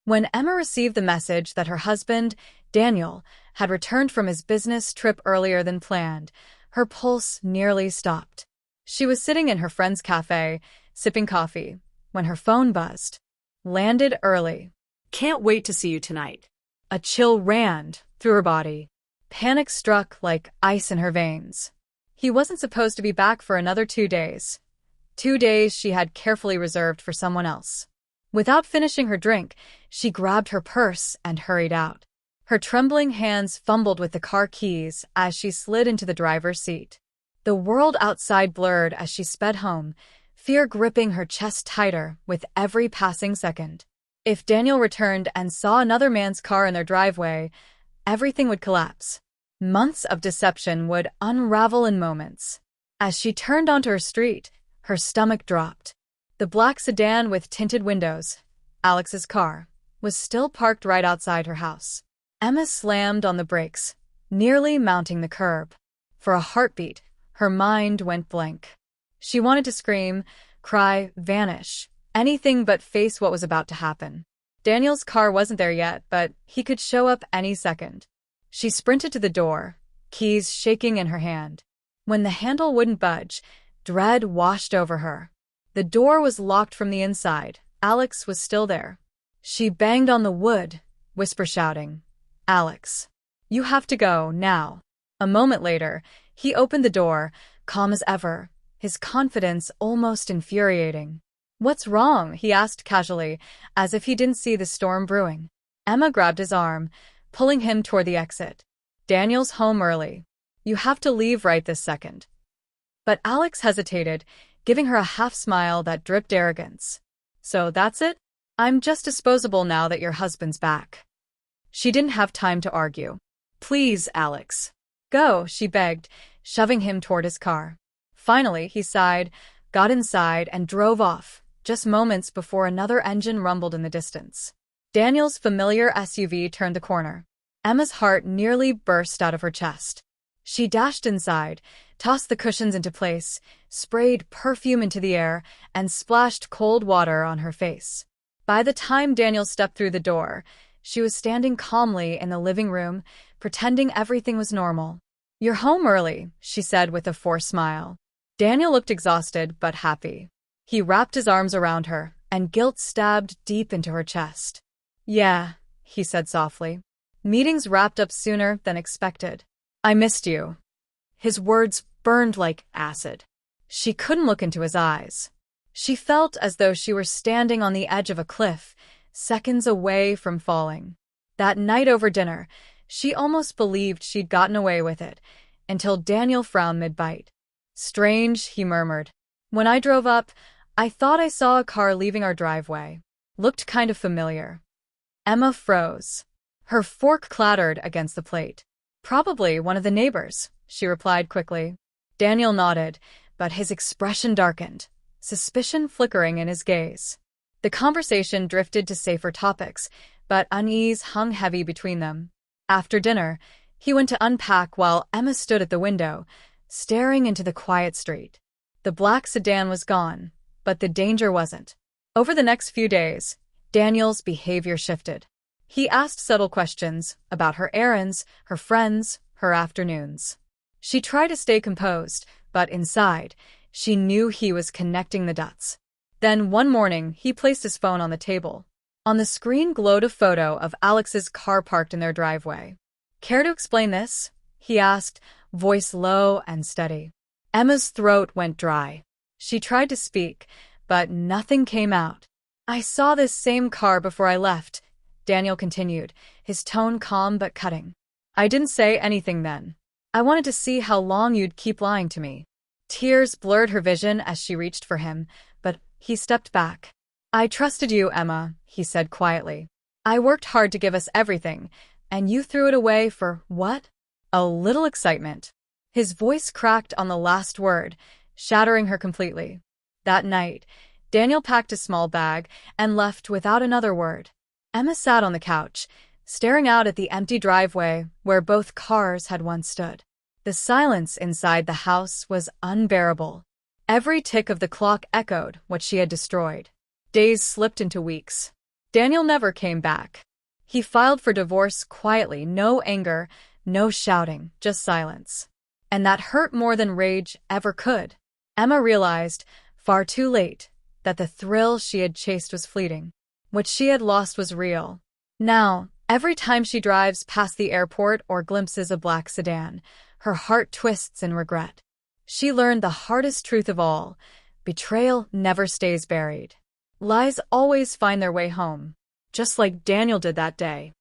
When Emma received the message that her husband, Daniel, had returned from his business trip earlier than planned, her pulse nearly stopped. She was sitting in her friend's cafe, sipping coffee, when her phone buzzed. Landed early. Can't wait to see you tonight. A chill ran through her body. Panic struck like ice in her veins. He wasn't supposed to be back for another 2 days. 2 days she had carefully reserved for someone else. Without finishing her drink, she grabbed her purse and hurried out. Her trembling hands fumbled with the car keys as she slid into the driver's seat. The world outside blurred as she sped home, fear gripping her chest tighter with every passing second. If Daniel returned and saw another man's car in their driveway, everything would collapse. Months of deception would unravel in moments. As she turned onto her street, her stomach dropped. The black sedan with tinted windows, Alex's car, was still parked right outside her house. Emma slammed on the brakes, nearly mounting the curb. For a heartbeat, her mind went blank. She wanted to scream, cry, vanish, anything but face what was about to happen. Daniel's car wasn't there yet, but he could show up any second. She sprinted to the door, keys shaking in her hand. When the handle wouldn't budge, dread washed over her. The door was locked from the inside. Alex was still there. She banged on the wood, whisper shouting, "Alex, you have to go, now." A moment later, he opened the door, calm as ever, his confidence almost infuriating. "What's wrong?" he asked casually, as if he didn't see the storm brewing. Emma grabbed his arm, pulling him toward the exit. "Daniel's home early. You have to leave right this second." But Alex hesitated, giving her a half-smile that dripped arrogance. "So that's it? I'm just disposable now that your husband's back." She didn't have time to argue. "Please, Alex. Go," she begged, shoving him toward his car. Finally, he sighed, got inside, and drove off, just moments before another engine rumbled in the distance. Daniel's familiar SUV turned the corner. Emma's heart nearly burst out of her chest. She dashed inside, tossed the cushions into place, sprayed perfume into the air, and splashed cold water on her face. By the time Daniel stepped through the door, she was standing calmly in the living room, pretending everything was normal. "You're home early," she said with a forced smile. Daniel looked exhausted but happy. He wrapped his arms around her, and guilt stabbed deep into her chest. "Yeah," he said softly. "Meetings wrapped up sooner than expected. I missed you." His words burned like acid. She couldn't look into his eyes. She felt as though she were standing on the edge of a cliff, seconds away from falling. That night over dinner, she almost believed she'd gotten away with it, until Daniel frowned mid-bite. "Strange," he murmured. "When I drove up, I thought I saw a car leaving our driveway. Looked kind of familiar." Emma froze. Her fork clattered against the plate. "Probably one of the neighbors," she replied quickly. Daniel nodded, but his expression darkened, suspicion flickering in his gaze. The conversation drifted to safer topics, but unease hung heavy between them. After dinner, he went to unpack while Emma stood at the window, staring into the quiet street. The black sedan was gone, but the danger wasn't. Over the next few days, Daniel's behavior shifted. He asked subtle questions about her errands, her friends, her afternoons. She tried to stay composed, but inside, she knew he was connecting the dots. Then one morning, he placed his phone on the table. On the screen glowed a photo of Alex's car parked in their driveway. "Care to explain this?" he asked, voice low and steady. Emma's throat went dry. She tried to speak, but nothing came out. "I saw this same car before I left," Daniel continued, his tone calm but cutting. "I didn't say anything then. I wanted to see how long you'd keep lying to me." Tears blurred her vision as she reached for him, but he stepped back. "I trusted you, Emma," he said quietly. "I worked hard to give us everything, and you threw it away for what?" "A little excitement." His voice cracked on the last word, shattering her completely. That night, Daniel packed a small bag and left without another word. Emma sat on the couch, staring out at the empty driveway where both cars had once stood. The silence inside the house was unbearable. Every tick of the clock echoed what she had destroyed. Days slipped into weeks. Daniel never came back. He filed for divorce quietly, no anger, no shouting, just silence. And that hurt more than rage ever could. Emma realized, far too late, that the thrill she had chased was fleeting. What she had lost was real. Now, every time she drives past the airport or glimpses a black sedan, her heart twists in regret. She learned the hardest truth of all: betrayal never stays buried. Lies always find their way home, just like Daniel did that day.